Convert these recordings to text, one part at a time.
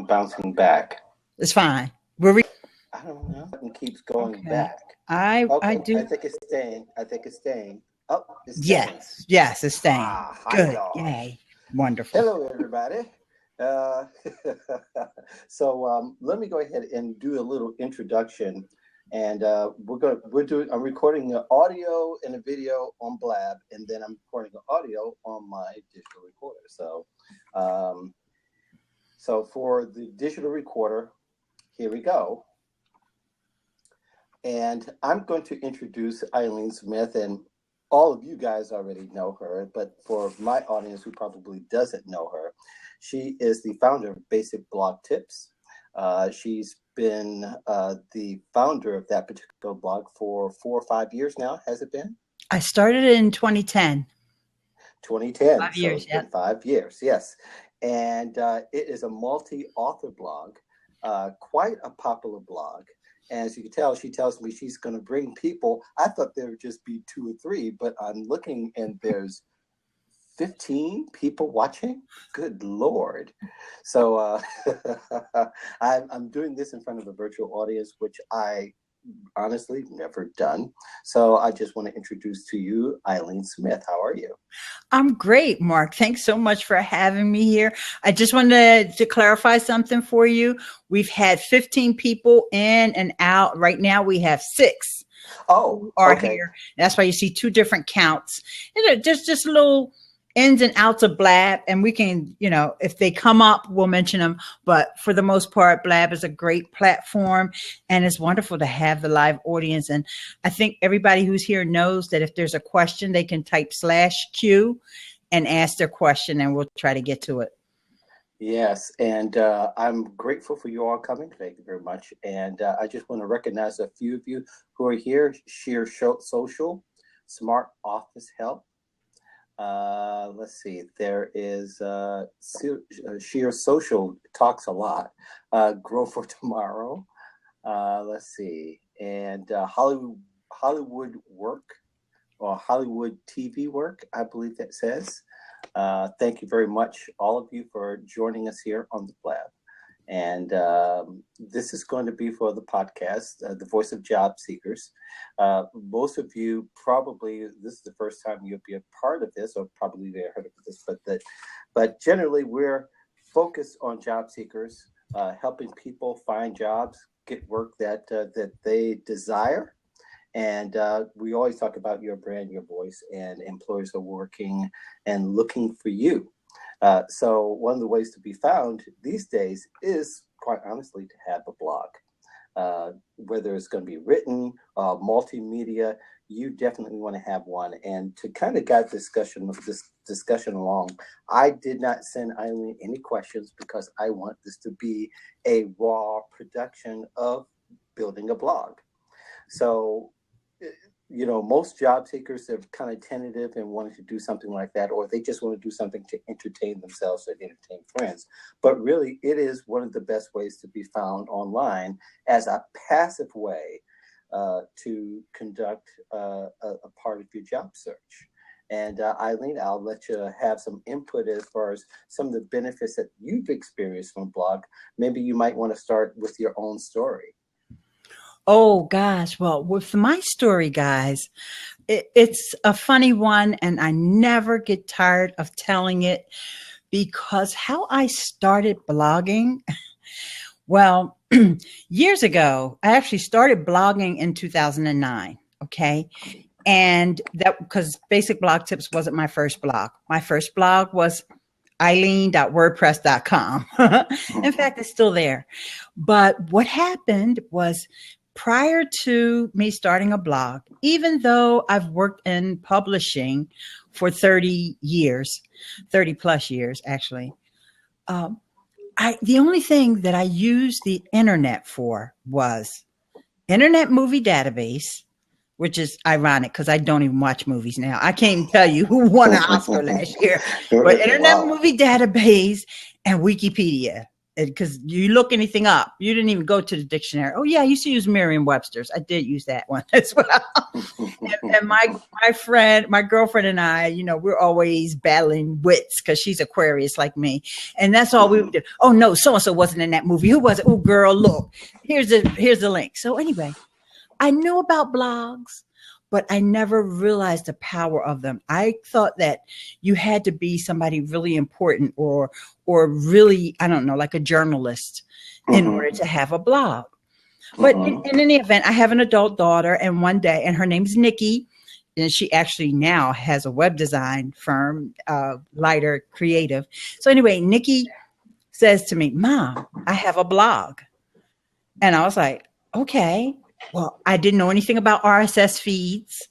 bouncing back. It's fine. I don't know. It keeps going Okay. back. I Okay, I do. think it's staying. Oh, it's staying. Yes, it's staying. Hi, Good. y'all. Yay. Wonderful. Hello, everybody. Uh, so let me go ahead and do a little introduction, and I'm recording an audio and a video on Blab, and then I'm recording an audio on my digital recorder. So for the digital recorder, here we go. And I'm going to introduce Eileen Smith, and all of you guys already know her, but for my audience who probably doesn't know her, she is the founder of Basic Blog Tips. She's been the founder of that particular blog for 4 or 5 years now. Has it been? I started in 2010. 2010. 5 years, so it's been 5 years, yes. And it is a multi-author blog, quite a popular blog. And as you can tell, she tells me she's going to bring people. I thought there would just be 2 or 3, but I'm looking and there's 15 people watching. Good Lord. So I'm doing this in front of a virtual audience, which I honestly never done. So I just want to introduce to you Eileen Smith. How are you? I'm great, Mark. Thanks so much for having me here. I just wanted to clarify something for you. We've had 15 people in and out. Right now we have 6. Oh, are okay. here. That's why you see 2 different counts. And just little ins and outs of Blab, and we can, if they come up, we'll mention them. But for the most part, Blab is a great platform, and it's wonderful to have the live audience. And I think everybody who's here knows that if there's a question, they can type /Q and ask their question, and we'll try to get to it. Yes, and I'm grateful for you all coming. Thank you very much. And I just want to recognize a few of you who are here. Sheer Social, Smart Office Help. Let's see, there is Sheer Social talks a lot. Grow for Tomorrow. Let's see, and Hollywood Work or Hollywood TV Work, I believe that says. Thank you very much, all of you, for joining us here on the Blab. And this is going to be for the podcast, The Voice of Job Seekers. Most of you probably, this is the first time you'll be a part of this, or probably they heard of this, but generally we're focused on job seekers, helping people find jobs, get work that they desire. And we always talk about your brand, your voice, and employers are working and looking for you. So one of the ways to be found these days is, quite honestly, to have a blog. Whether it's going to be written, multimedia, you definitely want to have one. And to kind of guide this discussion along, I did not send Eileen any questions because I want this to be a raw production of building a blog. So, most job seekers are kind of tentative and wanting to do something like that, or they just want to do something to entertain themselves or entertain friends. But really, it is one of the best ways to be found online as a passive way to conduct a part of your job search. And Eileen, I'll let you have some input as far as some of the benefits that you've experienced from blog. Maybe you might want to start with your own story. Oh, gosh. Well, with my story, guys, it's a funny one, and I never get tired of telling it because how I started blogging, well, years ago, I actually started blogging in 2009. Okay. And that because Basic Blog Tips wasn't my first blog. My first blog was eileen.wordpress.com. In fact, it's still there. But what happened was, prior to me starting a blog, even though I've worked in publishing for 30 plus years, actually, the only thing that I used the internet for was Internet Movie Database, which is ironic because I don't even watch movies now. I can't even tell you who won an Oscar last year, but Internet Movie Database and Wikipedia. because you look anything up. You didn't even go to the dictionary. Oh yeah, I used to use Merriam-Webster's. I did use that one as well. and my girlfriend and I, you know, we're always battling wits because she's Aquarius like me. And that's all we would do. Oh no, so-and-so wasn't in that movie. Who was it? Oh girl, look, here's the link. So anyway, I knew about blogs, but I never realized the power of them. I thought that you had to be somebody really important or really, I don't know, like a journalist in order to have a blog. But in any event, I have an adult daughter, and one day, and her name's Nikki, and she actually now has a web design firm, Lighter Creative. So anyway, Nikki says to me, Mom, I have a blog. And I was like, okay. Well, I didn't know anything about RSS feeds,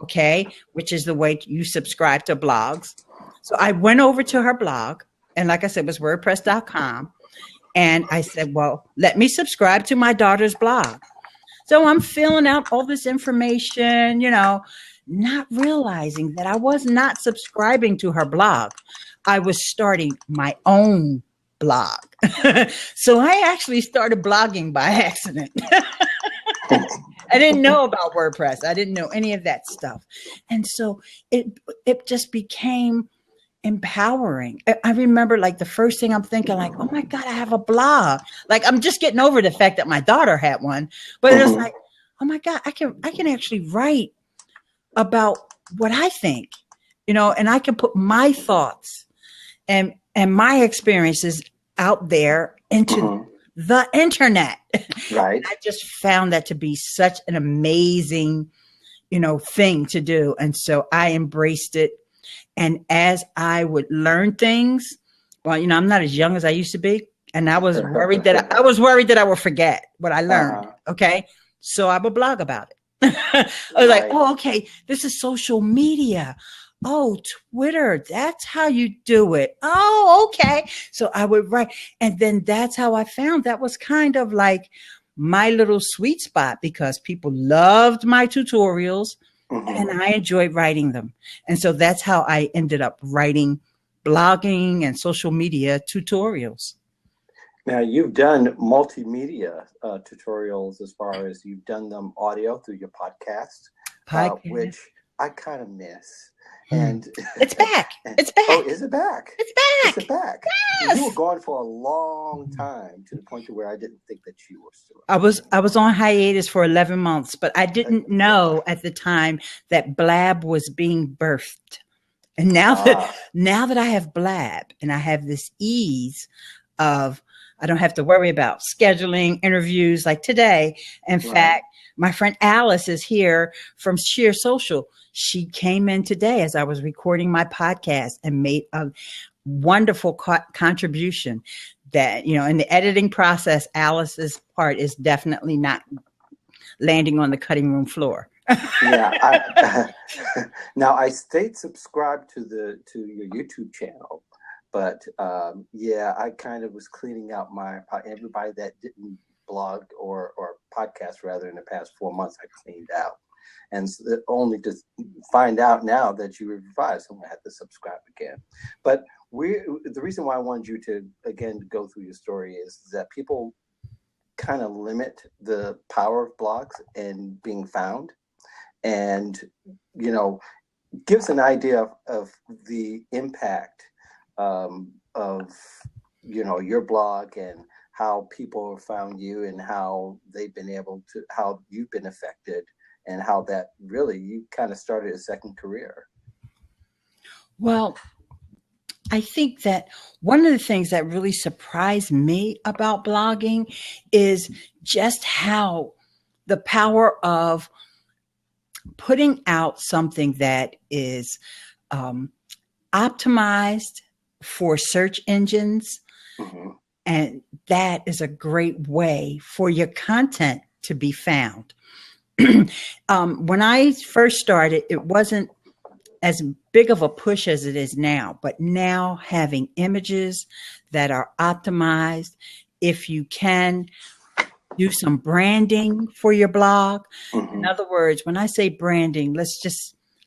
okay, which is the way you subscribe to blogs. So I went over to her blog, and like I said, it was WordPress.com. And I said, well, let me subscribe to my daughter's blog. So I'm filling out all this information, you know, not realizing that I was not subscribing to her blog. I was starting my own blog. So I actually started blogging by accident. I didn't know about WordPress. I didn't know any of that stuff. And so it just became empowering. I remember like the first thing I'm thinking like, oh my God, I have a blog. Like I'm just getting over the fact that my daughter had one, but it was like, oh my God, I can actually write about what I think, you know, and I can put my thoughts and my experiences out there into the internet. Right. I just found that to be such an amazing, you know, thing to do. And so I embraced it. And as I would learn things, well, you know, I'm not as young as I used to be. And I was worried that I would forget what I learned. Okay. So I would blog about it. I was like, oh, okay, this is social media. Oh, Twitter, that's how you do it. Oh, okay. So I would write. And then that's how I found that was kind of like my little sweet spot because people loved my tutorials and I enjoyed writing them. And so that's how I ended up writing blogging and social media tutorials. Now, you've done multimedia tutorials as far as you've done them audio through your podcast. Which I kind of miss. And it's back. It's back. Oh, is it back? It's back. Is it back? Yes. You were gone for a long time to the point to where I didn't think that you were still. I was on hiatus for 11 months, but I didn't know at the time that Blab was being birthed. And now that I have Blab and I have this ease of I don't have to worry about scheduling interviews like today. In fact, my friend Alice is here from Sheer Social. She came in today as I was recording my podcast and made a wonderful contribution that, you know, in the editing process, Alice's part is definitely not landing on the cutting room floor. Yeah. Now I stayed subscribed to your YouTube channel. But yeah, I kind of was cleaning out everybody that didn't blog or podcast rather in the past 4 months. I cleaned out, and only to find out now that you revised, I'm gonna have to subscribe again. But the reason why I wanted you to again go through your story is that people kind of limit the power of blogs and being found, and you know, gives an idea of the impact of you know your blog and how people have found you and how how you've been affected and how that really you kind of started a second career. Well, I think that one of the things that really surprised me about blogging is just how the power of putting out something that is optimized for search engines. And that is a great way for your content to be found. When I first started, it wasn't as big of a push as it is now, but now having images that are optimized, if you can do some branding for your blog. In other words, when I say branding,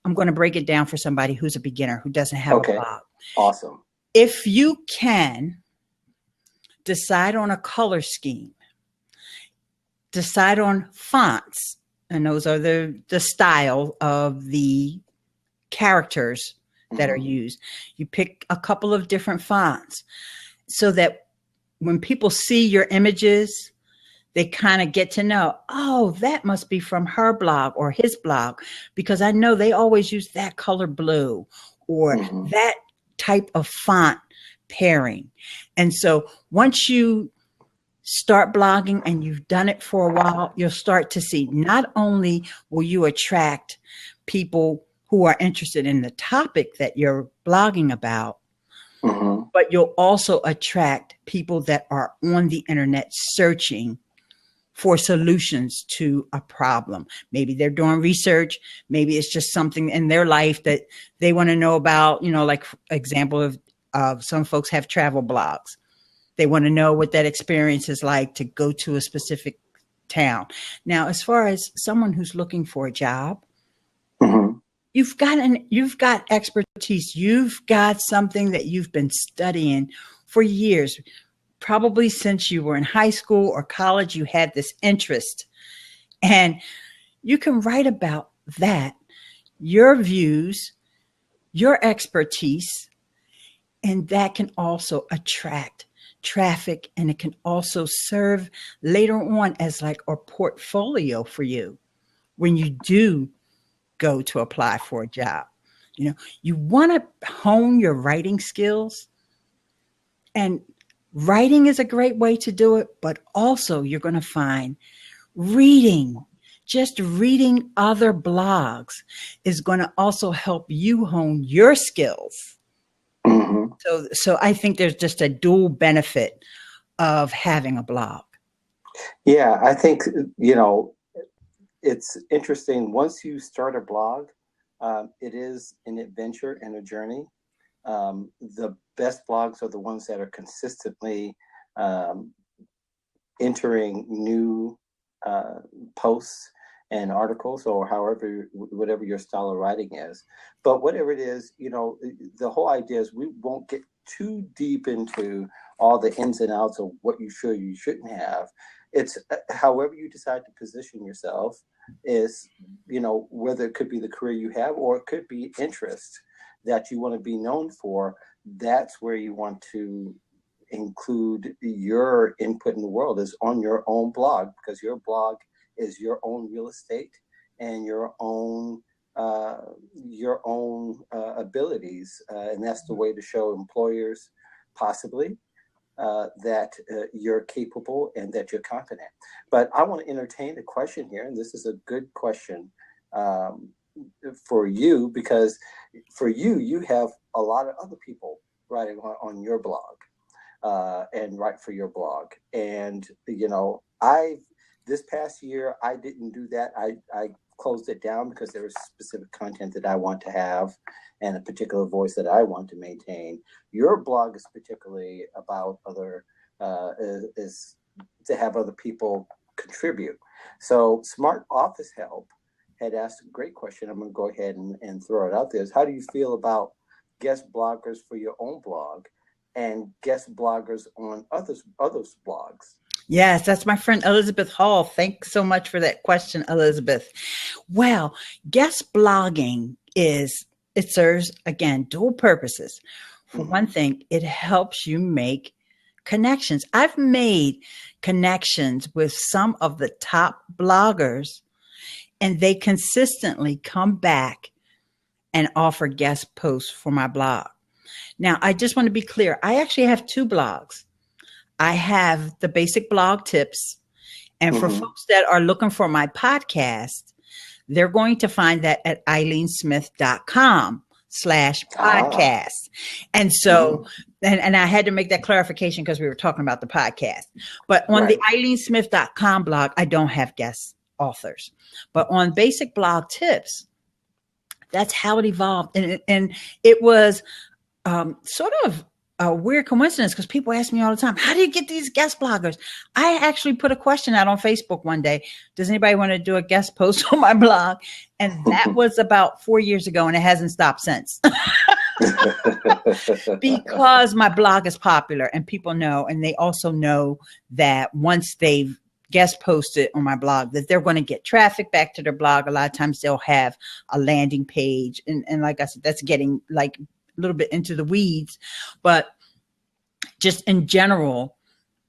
I'm going to break it down for somebody who's a beginner who doesn't have a blog. Awesome. If you can decide on a color scheme, decide on fonts, and those are the style of the characters that are used. You pick a couple of different fonts so that when people see your images, they kind of get to know, oh, that must be from her blog or his blog, because I know they always use that color blue or that type of font pairing. And so once you start blogging and you've done it for a while, you'll start to see not only will you attract people who are interested in the topic that you're blogging about, but you'll also attract people that are on the internet searching for solutions to a problem. Maybe they're doing research. Maybe it's just something in their life that they want to know about, you know, like example of some folks have travel blogs. They want to know what that experience is like to go to a specific town. Now, as far as someone who's looking for a job, you've got expertise. You've got something that you've been studying for years. Probably since you were in high school or college, you had this interest, and you can write about that, your views, your expertise, and that can also attract traffic, and it can also serve later on as like a portfolio for you when you do go to apply for a job. You know, you want to hone your writing skills, and writing is a great way to do it, but also you're going to find just reading other blogs is going to also help you hone your skills. So I think there's just a dual benefit of having a blog. Yeah, I think, you know, it's interesting. Once you start a blog, it is an adventure and a journey. The best blogs are the ones that are consistently entering new posts and articles, or whatever your style of writing is. But whatever it is, you know, the whole idea is we won't get too deep into all the ins and outs of what you should, you shouldn't have. It's however you decide to position yourself is, you know, whether it could be the career you have or it could be interest that you want to be known for. That's where you want to include your input in the world, is on your own blog, because your blog is your own real estate and your own abilities, and that's the way to show employers possibly that you're capable and that you're confident. But I want to entertain a question here, and this is a good question for you, because for you have a lot of other people writing on your blog and write for your blog. And, you know, this past year, I didn't do that. I closed it down because there was specific content that I want to have and a particular voice that I want to maintain. Your blog is particularly about is to have other people contribute. So Smart Office Help had asked a great question. I'm going to go ahead and throw it out there. Is how do you feel about guest bloggers for your own blog and guest bloggers on others' blogs? Yes, that's my friend Elizabeth Hall. Thanks so much for that question, Elizabeth. Well, guest blogging it serves, again, dual purposes. For one thing, it helps you make connections. I've made connections with some of the top bloggers, and they consistently come back and offer guest posts for my blog. Now, I just want to be clear. I actually have two blogs. I have the basic blog tips. And for folks that are looking for my podcast, they're going to find that at eileensmith.com/podcast. And so, and I had to make that clarification because we were talking about the podcast. But on the eileensmith.com blog, I don't have guest authors. But on basic blog tips, that's how it evolved. And it was sort of a weird coincidence, because people ask me all the time, how do you get these guest bloggers? I actually put a question out on Facebook one day. Does anybody want to do a guest post on my blog? And that was about 4 years ago, and it hasn't stopped since. because my blog is popular and people know, and they also know that once they've guest posted on my blog that they're going to get traffic back to their blog. A lot of times they'll have a landing page, and like I said, that's getting like a little bit into the weeds, but just in general,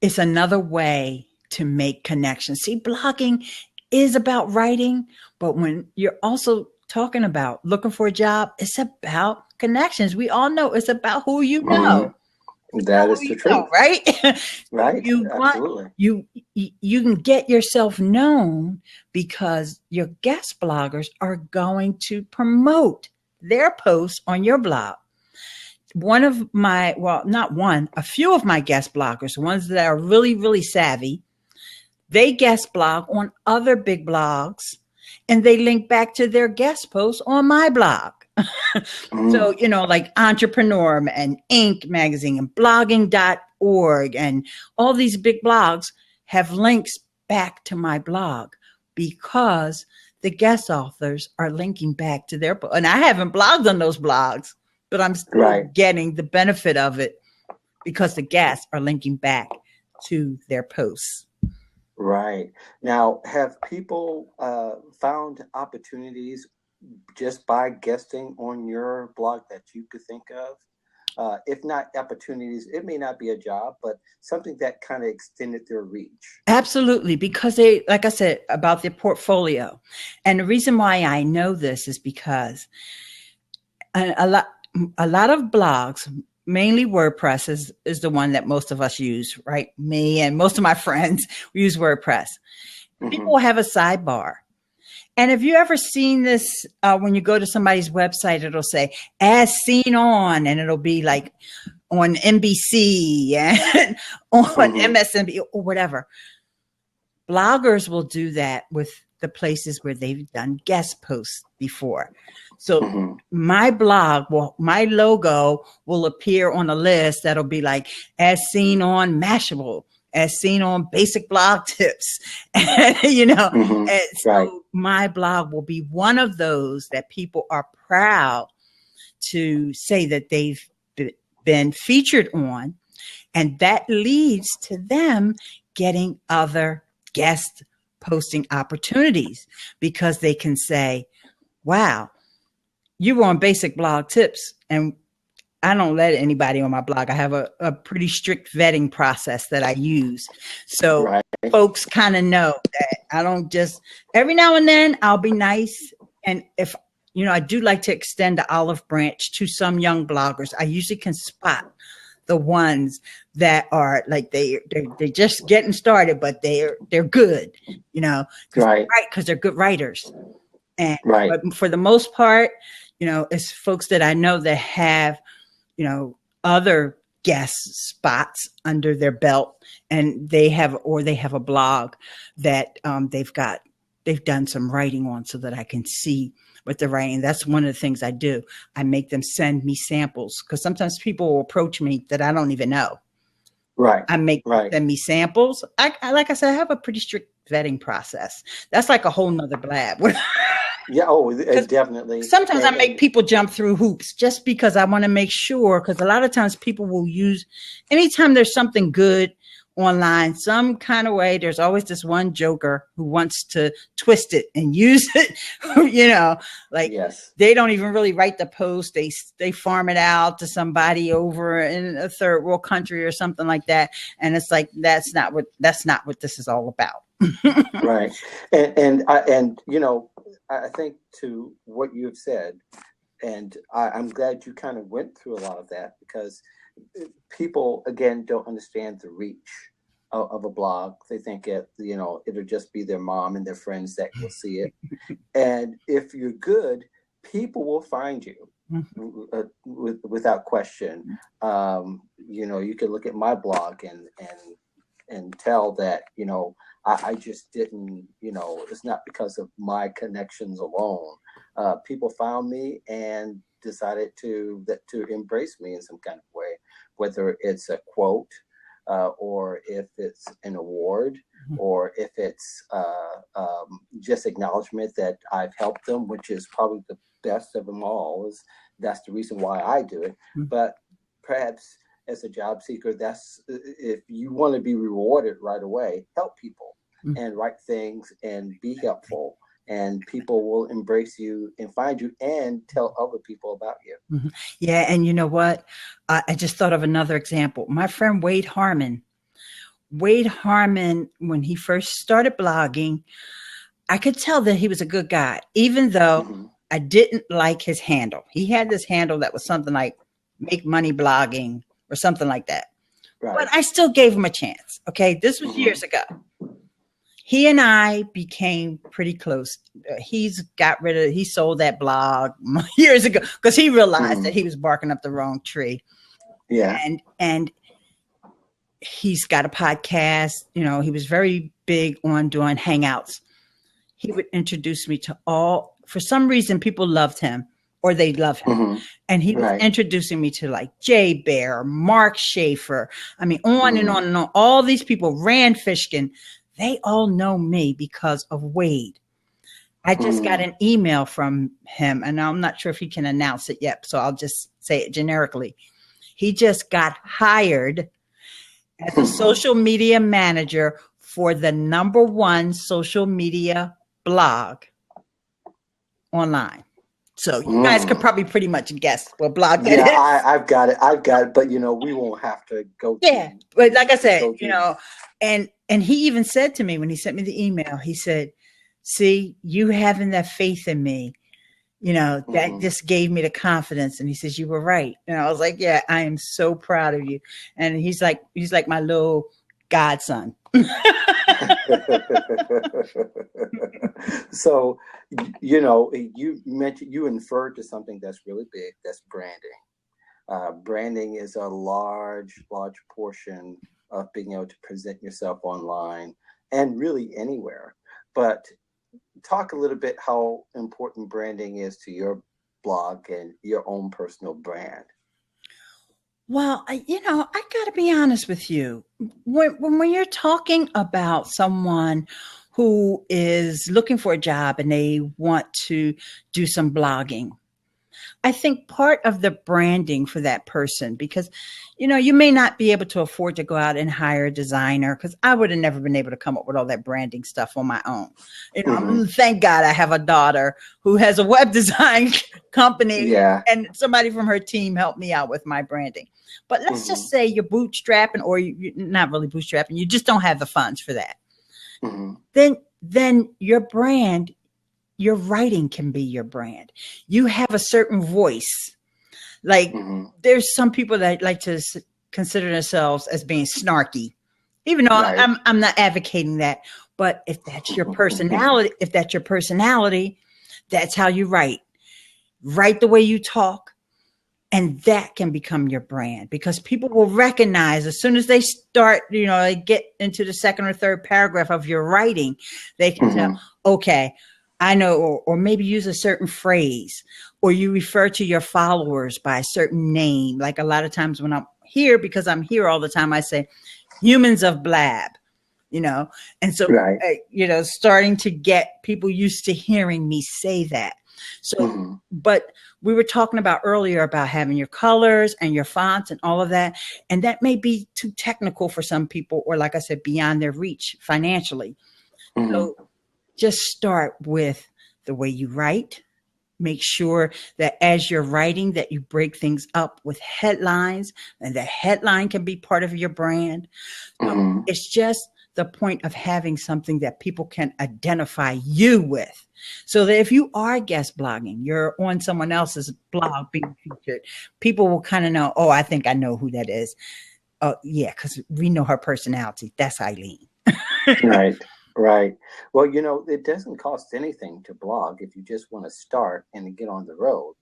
it's another way to make connections. See, blogging is about writing, but when you're also talking about looking for a job, it's about connections. We all know it's about who you know. That is the truth, right? Right. Absolutely. You can get yourself known because your guest bloggers are going to promote their posts on your blog. One of my, well, not one, a few of my guest bloggers, ones that are really, really savvy, they guest blog on other big blogs and they link back to their guest posts on my blog. So, you know, like Entrepreneur and Inc. magazine and blogging.org and all these big blogs have links back to my blog because the guest authors are linking back to their book. And I haven't blogged on those blogs, but I'm still getting the benefit of it because the guests are linking back to their posts. Right. Now, have people found opportunities just by guesting on your blog that you could think of? If not opportunities, it may not be a job, but something that kind of extended their reach. Absolutely, because they, like I said, about their portfolio. And the reason why I know this is because a lot of blogs, mainly WordPress is the one that most of us use, right? Me and most of my friends use WordPress. People have a sidebar. And have you ever seen this when you go to somebody's website, it'll say as seen on, and it'll be like on NBC and on MSNBC or whatever. Bloggers will do that with the places where they've done guest posts before. So my blog, my logo will appear on a list that'll be like as seen on Mashable, as seen on Basic Blog Tips, you know, and so my blog will be one of those that people are proud to say that they've been featured on. And that leads to them getting other guest posting opportunities because they can say, wow, you were on Basic Blog Tips, and I don't let anybody on my blog. I have a pretty strict vetting process that I use. So folks kind of know that I don't just, every now and then I'll be nice. And if, you know, I do like to extend the olive branch to some young bloggers. I usually can spot the ones that are like, they're just getting started, but they're good, you know, because they're good writers. And but for the most part, you know, it's folks that I know that have, you know, other guest spots under their belt, and they have a blog that they've done some writing on so that I can see what they're writing. That's one of the things I do. I make them send me samples because sometimes people will approach me that I don't even know. I make them send me samples. I like I said, I have a pretty strict vetting process. That's like a whole nother blab. Yeah, definitely. Sometimes I make people jump through hoops just because I want to make sure, because a lot of times people will use, anytime there's something good online, some kind of way, there's always this one joker who wants to twist it and use it, you know, like they don't even really write the post. They farm it out to somebody over in a third world country or something like that. And it's like, that's not what this is all about. Right. And you know, I think to what you've said, and I'm glad you kind of went through a lot of that, because people, again, don't understand the reach of a blog. They think it'll just be their mom and their friends that will see it. And if you're good, people will find you without question. You know, you can look at my blog and tell that, you know, I just didn't, you know, it's not because of my connections alone. People found me and decided to embrace me in some kind of way, whether it's a quote or if it's an award or if it's just acknowledgement that I've helped them, which is probably the best of them all, is that's the reason why I do it. Mm-hmm. But perhaps as a job seeker, that's if you want to be rewarded right away, help people and write things and be helpful. And people will embrace you and find you and tell other people about you. Mm-hmm. Yeah. And you know what? I just thought of another example. My friend Wade Harmon, when he first started blogging, I could tell that he was a good guy, even though I didn't like his handle. He had this handle that was something like Make Money Blogging or something like that. Right. But I still gave him a chance. Okay. This was years ago. He and I became pretty close. He sold that blog years ago because he realized that he was barking up the wrong tree. Yeah. And he's got a podcast. You know, he was very big on doing hangouts. He would introduce me to for some reason, people loved him or they love him. And he was introducing me to like Jay Bear, Mark Schaefer. I mean, on and on and on. All these people, Rand Fishkin, they all know me because of Wade. I just got an email from him, and I'm not sure if he can announce it yet, so I'll just say it generically. He just got hired as a social media manager for the #1 social media blog online. So you guys could probably pretty much guess what blog that is. Yeah, I've got it. But, you know, we won't have to go. Yeah, but like I said, you know, and he even said to me when he sent me the email, he said, see, you having that faith in me, you know, that just gave me the confidence. And he says, you were right. And I was like, yeah, I am so proud of you. And he's like my little godson. So, you know, you inferred to something that's really big. That's branding. Branding is a large portion of being able to present yourself online and really anywhere. But talk a little bit how important branding is to your blog and your own personal brand. Well, you know, I got to be honest with you. When you're talking about someone who is looking for a job and they want to do some blogging, I think part of the branding for that person, because, you know, you may not be able to afford to go out and hire a designer, because I would have never been able to come up with all that branding stuff on my own. You know, thank God I have a daughter who has a web design company, and somebody from her team helped me out with my branding. But let's just say you're bootstrapping, or you're not really bootstrapping, you just don't have the funds for that. Then your brand, your writing can be your brand. You have a certain voice. Like there's some people that like to consider themselves as being snarky, even though I'm not advocating that. But if that's your personality, that's how you write. Write the way you talk. And that can become your brand, because people will recognize as soon as they start, you know, they get into the second or third paragraph of your writing, they can tell, okay, I know, or maybe use a certain phrase, or you refer to your followers by a certain name. Like a lot of times when I'm here, because I'm here all the time, I say Humans of Blab, you know, and so, you know, starting to get people used to hearing me say that. So, but we were talking about earlier about having your colors and your fonts and all of that. And that may be too technical for some people, or like I said, beyond their reach financially. So just start with the way you write. Make sure that as you're writing that you break things up with headlines, and the headline can be part of your brand. It's just the point of having something that people can identify you with. So that if you are guest blogging, you're on someone else's blog being featured, people will kind of know, oh, I think I know who that is. Oh, yeah, because we know her personality. That's Eileen. Right. Well, you know, it doesn't cost anything to blog if you just want to start and get on the road.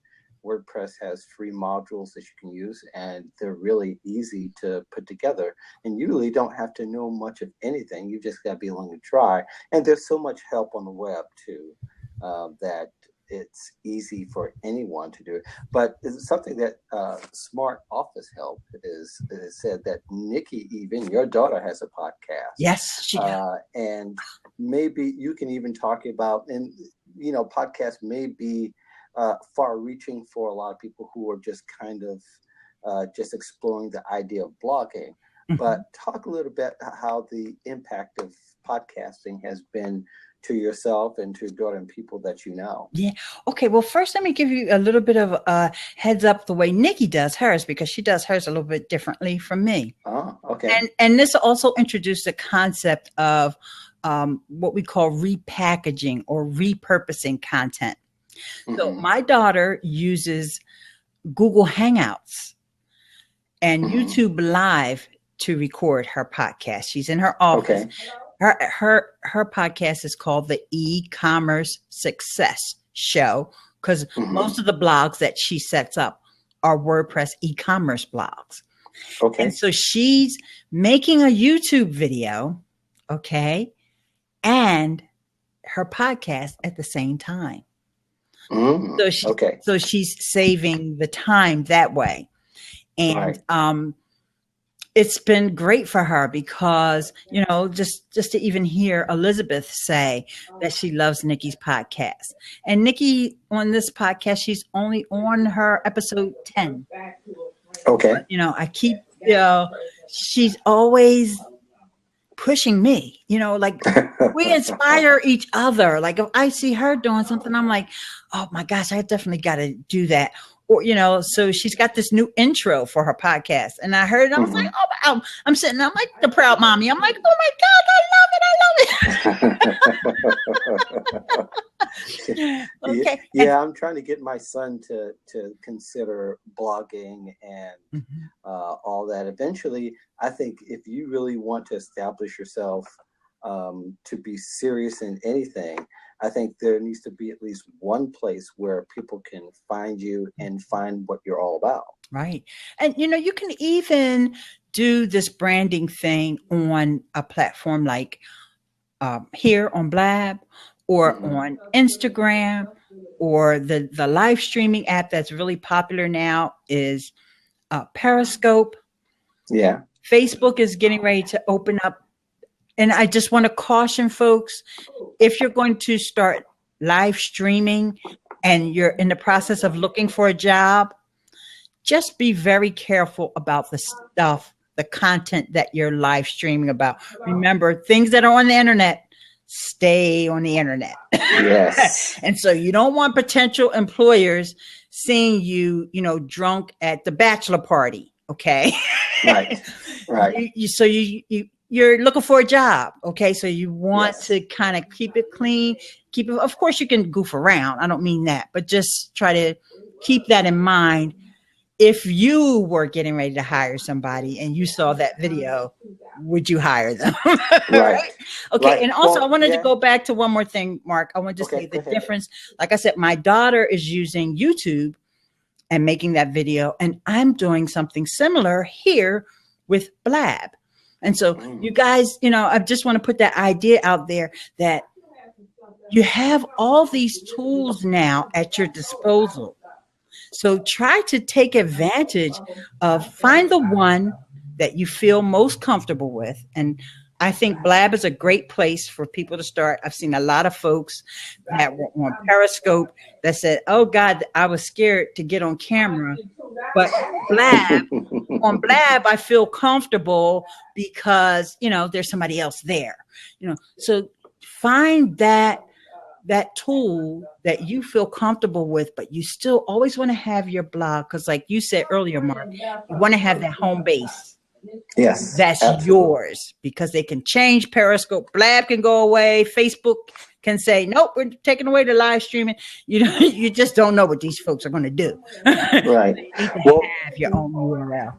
WordPress has free modules that you can use, and they're really easy to put together. And you really don't have to know much of anything. You just got to be willing to try. And there's so much help on the web, too, that it's easy for anyone to do it. But it's something that Smart Office Help is said that Nikki, even your daughter, has a podcast. Yes, she does. And maybe you can even talk about, and, you know, podcasts may be far-reaching for a lot of people who are just kind of just exploring the idea of blogging. But talk a little bit how the impact of podcasting has been to yourself and to your daughter and people that you know. Yeah. Okay. Well, first, let me give you a little bit of a heads up the way Nikki does hers, because she does hers a little bit differently from me. Oh, okay. And this also introduced the concept of what we call repackaging or repurposing content. So my daughter uses Google Hangouts and YouTube Live to record her podcast. She's in her office. Okay. Her podcast is called the E-commerce Success Show, because most of the blogs that she sets up are WordPress e-commerce blogs. Okay. And so she's making a YouTube video, okay, and her podcast at the same time. So she's saving the time that way. And it's been great for her because, you know, just to even hear Elizabeth say that she loves Nikki's podcast. And Nikki, on this podcast, she's only on her episode 10. Okay. But, you know, she's always pushing me, you know, like we inspire each other. Like if I see her doing something, I'm like, oh my gosh, I definitely got to do that. Or, you know, so she's got this new intro for her podcast. And I heard it. I was like, oh, I'm sitting there, I'm like the proud mommy. I'm like, oh my God, I love it. Okay. Yeah, I'm trying to get my son to consider blogging and all that. Eventually, I think if you really want to establish yourself to be serious in anything, I think there needs to be at least one place where people can find you and find what you're all about. Right. And, you know, you can even do this branding thing on a platform like here on Blab or on Instagram, or the live streaming app that's really popular now is Periscope. Yeah. Facebook is getting ready to open up. And I just want to caution folks, if you're going to start live streaming and you're in the process of looking for a job, just be very careful about the content that you're live streaming about. Remember, things that are on the internet stay on the internet. Yes. And so you don't want potential employers seeing you, you know, drunk at the bachelor party. Okay. Right. Right. You're looking for a job. Okay. So you want to kind of keep it clean, of course you can goof around. I don't mean that, but just try to keep that in mind. If you were getting ready to hire somebody and you saw that video, would you hire them? Right. Okay. Right. And also, I wanted to go back to one more thing, Mark. I want to say the difference. Like I said, my daughter is using YouTube and making that video, and I'm doing something similar here with Blab. And so you guys, you know, I just want to put that idea out there that you have all these tools now at your disposal. So try to take advantage of, find the one that you feel most comfortable with. And I think Blab is a great place for people to start. I've seen a lot of folks that were on Periscope that said, oh God, I was scared to get on camera. But on Blab, I feel comfortable because, you know, there's somebody else there, you know. So find that tool that you feel comfortable with, but you still always want to have your blog. Because like you said earlier, Mark, you want to have that home base. Yes. That's yours, because they can change Periscope. Blab can go away. Facebook can say, nope, we're taking away the live streaming. You know, you just don't know what these folks are going to do. Right. You need to have your own URL.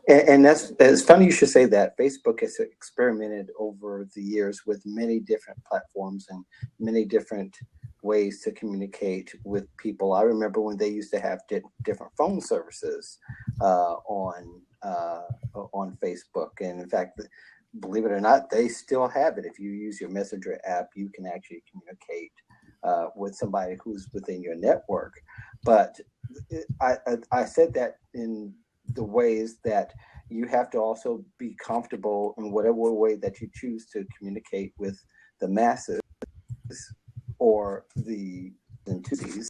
And it's funny you should say that. Facebook has experimented over the years with many different platforms and many different ways to communicate with people. I remember when they used to have different phone services on Facebook. And in fact, believe it or not, they still have it. If you use your Messenger app, you can actually communicate with somebody who's within your network. But I said that in the ways that you have to also be comfortable in whatever way that you choose to communicate with the masses or the entities.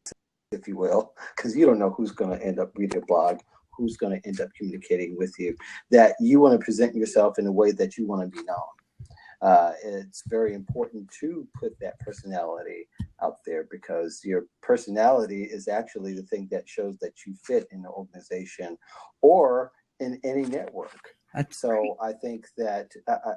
if you will, because you don't know who's going to end up reading your blog, who's going to end up communicating with you, that you want to present yourself in a way that you want to be known. It's very important to put that personality out there, because your personality is actually the thing that shows that you fit in the organization or in any network. So I think that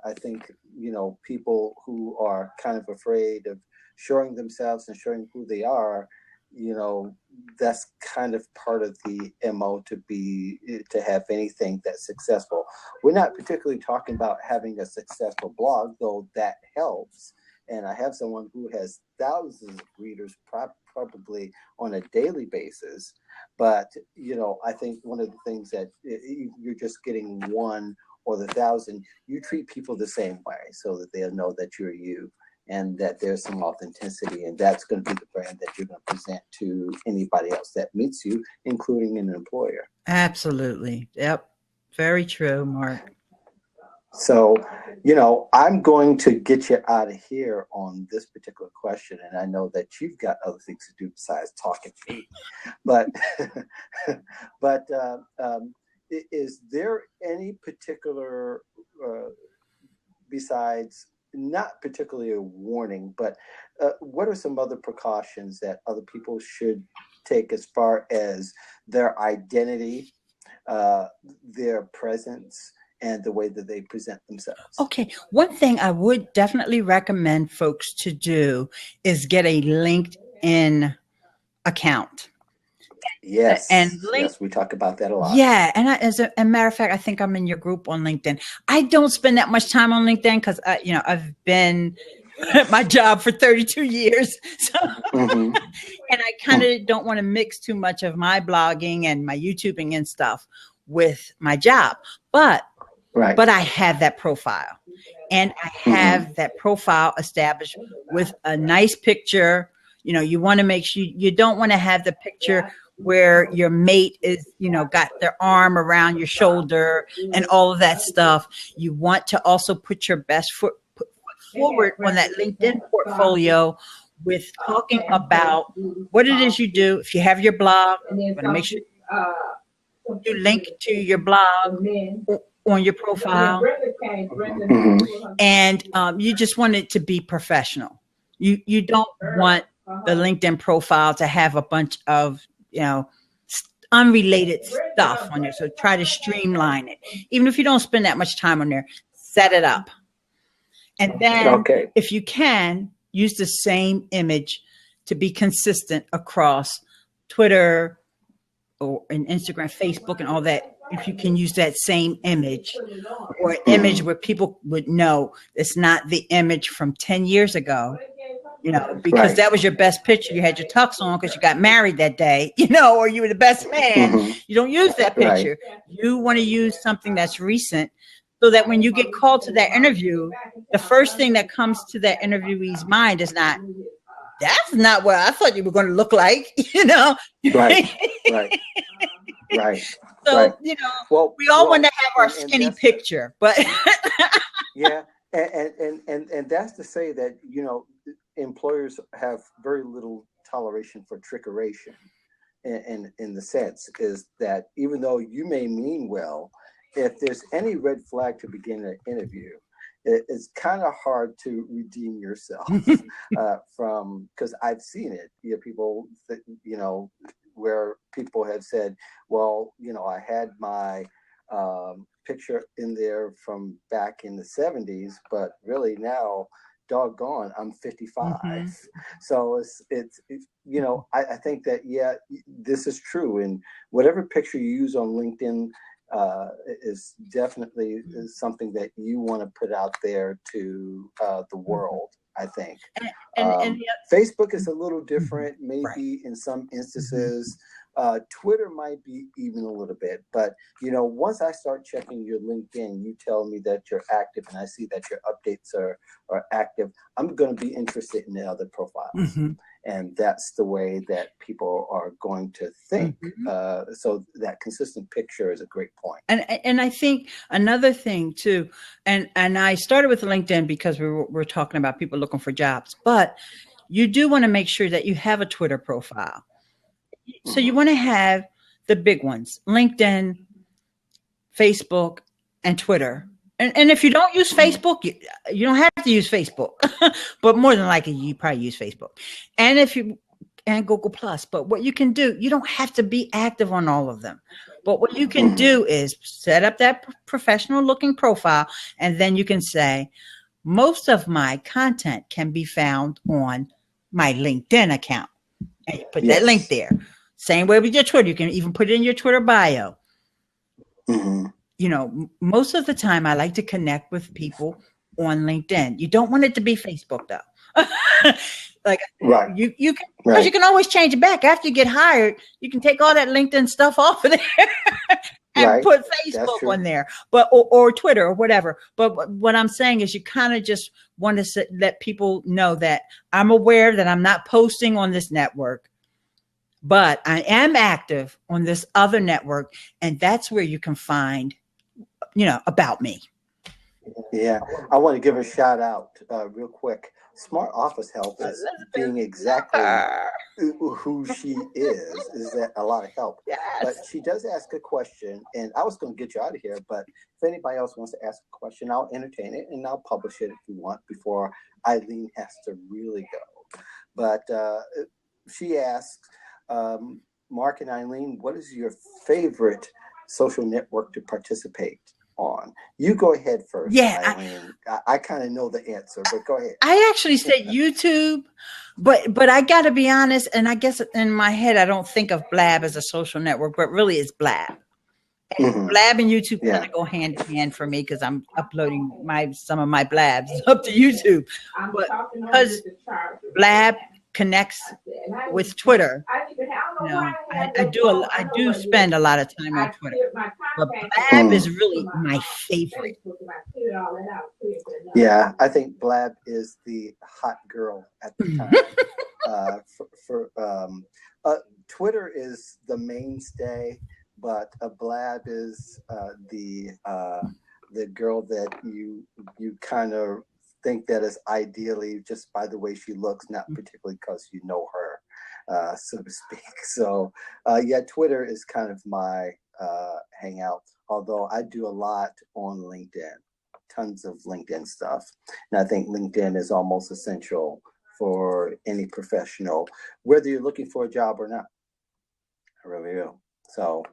I think, you know, people who are kind of afraid of showing themselves and showing who they are, you know, that's kind of part of the MO to have anything that's successful. We're not particularly talking about having a successful blog, though that helps. And I have someone who has thousands of readers probably on a daily basis. But, you know, I think one of the things that you're just getting one or the thousand, you treat people the same way so that they'll know that you're you and that there's some authenticity. And that's going to be the brand that you're going to present to anybody else that meets you, including an employer. Absolutely. Yep. Very true, Mark. So, you know, I'm going to get you out of here on this particular question, and I know that you've got other things to do besides talking to me. But, is there any particular, besides not particularly a warning, but what are some other precautions that other people should take as far as their identity, their presence, and the way that they present themselves? Okay. One thing I would definitely recommend folks to do is get a LinkedIn account. Yes. And yes, we talk about that a lot. Yeah. And as a matter of fact, I think I'm in your group on LinkedIn. I don't spend that much time on LinkedIn because, you know, I've been at my job for 32 years. So, and I kind of don't want to mix too much of my blogging and my YouTubing and stuff with my job. But I have that profile, and I have that profile established with a nice picture. You know, you want to make sure you don't want to have the picture where your mate is, you know, got their arm around your shoulder and all of that stuff. You want to also put your best foot forward on that LinkedIn portfolio with talking about what it is you do. If you have your blog, you want to make sure you link to your blog on your profile, and you just want it to be professional. You don't want the LinkedIn profile to have a bunch of, you know, unrelated stuff on there. So try to streamline it. Even if you don't spend that much time on there, set it up. And then if you can, use the same image to be consistent across Twitter or in Instagram, Facebook, and all that. If you can use that same image, or an image where people would know it's not the image from 10 years ago, you know, because that was your best picture. You had your tux on because you got married that day, you know, or you were the best man. You don't use that picture. You want to use something that's recent, so that when you get called to that interview, the first thing that comes to that interviewee's mind is not, that's not what I thought you were going to look like, you know? So, you know, we all want to have our skinny picture, but and that's to say that, you know, employers have very little toleration for trickeration, in the sense is that even though you may mean well, if there's any red flag to begin an interview, it's kind of hard to redeem yourself from, because I've seen it. You know, people that, you know, where people have said, well, you know, I had my picture in there from back in the 70s, but really now, doggone, I'm 55. So it's you know, I think that, yeah, this is true. And whatever picture you use on LinkedIn is definitely something that you want to put out there to the world, I think. And Facebook is a little different, maybe in some instances. Twitter might be even a little bit, but you know, once I start checking your LinkedIn, you tell me that you're active, and I see that your updates are active, I'm going to be interested in the other profiles. And that's the way that people are going to think. So that consistent picture is a great point. And I think another thing too, and I started with LinkedIn because we're talking about people looking for jobs, but you do want to make sure that you have a Twitter profile. So you want to have the big ones: LinkedIn, Facebook, and Twitter. And if you don't use Facebook, you don't have to use Facebook, but more than likely you probably use Facebook. And if you and Google Plus, but what you can do, you don't have to be active on all of them. But what you can do is set up that professional looking profile, and then you can say, most of my content can be found on my LinkedIn account. And you put that link there. Same way with your Twitter. You can even put it in your Twitter bio. You know, most of the time I like to connect with people on LinkedIn. You don't want it to be Facebook though. Like you can, because you can always change it back after you get hired. You can take all that LinkedIn stuff off of there and put Facebook on there, but or Twitter or whatever. But what I'm saying is, you kind of just want to let people know that I'm aware that I'm not posting on this network, but I am active on this other network, and that's where you can find, about me. Yeah, I want to give a shout out real quick. Smart Office Help is being exactly who she is that a lot of help. Yes. But she does ask a question, and I was going to get you out of here, but if anybody else wants to ask a question, I'll entertain it, and I'll publish it if you want before Eileen has to really go. But she asks, Mark and Eileen, what is your favorite social network to participate on? You go ahead first. Yeah, Eileen. I kind of know the answer, but go ahead. I actually said YouTube, but I got to be honest, and I guess in my head I don't think of Blab as a social network, but really it's Blab. And Blab and YouTube kind of go hand in hand for me, because I'm uploading some of my Blabs up to YouTube. But because Blab connects with Twitter, I do spend a lot of time on Twitter, but Blab is really my favorite. Yeah, I think Blab is the hot girl at the time. Twitter is the mainstay, but Blab is the girl that you kind of think that is ideally just by the way she looks, not particularly because you know her, so to speak. So yeah, Twitter is kind of my hangout, although I do a lot on LinkedIn, tons of LinkedIn stuff. And I think LinkedIn is almost essential for any professional, whether you're looking for a job or not. I really do. So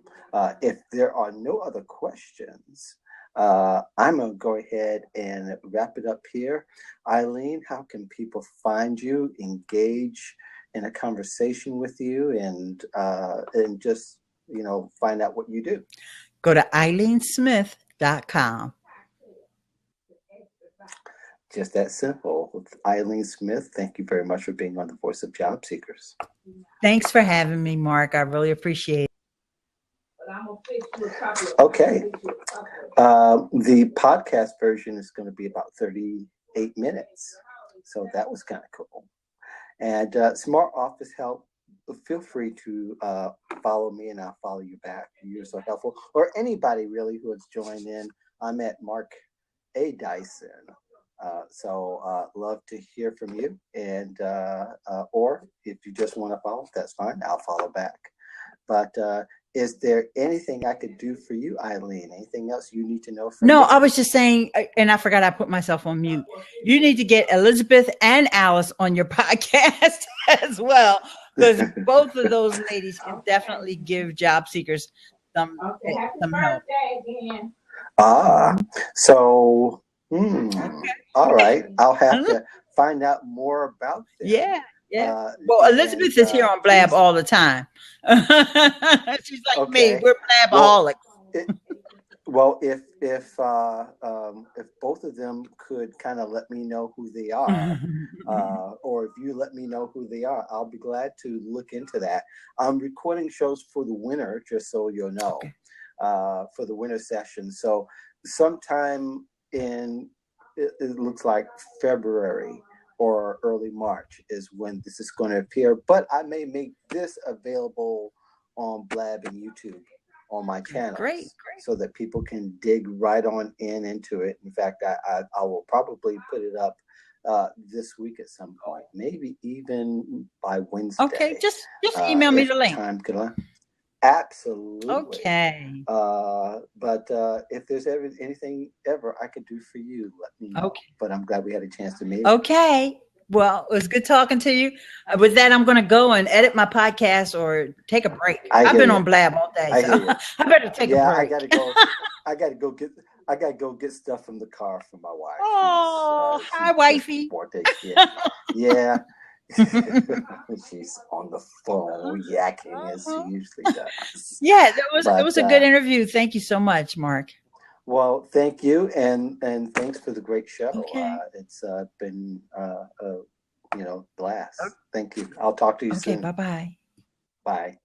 if there are no other questions, I'm going to go ahead and wrap it up here. Eileen, how can people find you, engage in a conversation with you, and just, find out what you do? Go to EileenSmith.com. Just that simple. With Eileen Smith, thank you very much for being on the Voice of Job Seekers. Thanks for having me, Mark. I really appreciate it. Okay. The podcast version is going to be about 38 minutes. So that was kind of cool. And Smart Office Help, feel free to follow me and I'll follow you back. You're so helpful. Or anybody really who has joined in. I'm at Mark A. Dyson. So love to hear from you. And or if you just want to follow, that's fine. I'll follow back. But is there anything I could do for you, Eileen? Anything else you need to know from me? No, I was just saying, and I forgot I put myself on mute. You need to get Elizabeth and Alice on your podcast as well, because both of those ladies can definitely give job seekers some help. So all right. I'll have to find out more about that. Yeah. Yeah. Well, Elizabeth is here on Blab all the time. She's like me. We're Blabaholics. Well, if both of them could kind of let me know who they are, or if you let me know who they are, I'll be glad to look into that. I'm recording shows for the winter, just so you'll know, for the winter session. So sometime in, it looks like February or early March is when this is going to appear, but I may make this available on Blab and YouTube on my channel. Great. So that people can dig right on into it. In fact, I will probably put it up this week at some point, maybe even by Wednesday. Okay, just email me the link. Time could allow. Absolutely. Okay. But if there's anything ever I could do for you, let me know. Okay. But I'm glad we had a chance to meet. Okay. Well, it was good talking to you. With that, I'm going to go and edit my podcast or take a break. I've been on Blab all day, so I better take a break. I gotta go get stuff from the car for my wife. Oh, hi, wifey. Yeah. She's on the phone yakking as she usually does. Yeah, it was a good interview. Thank you so much, Mark. Well, thank you, and thanks for the great show. Okay. It's been blast. Thank you. I'll talk to you soon. Okay, bye-bye. Bye.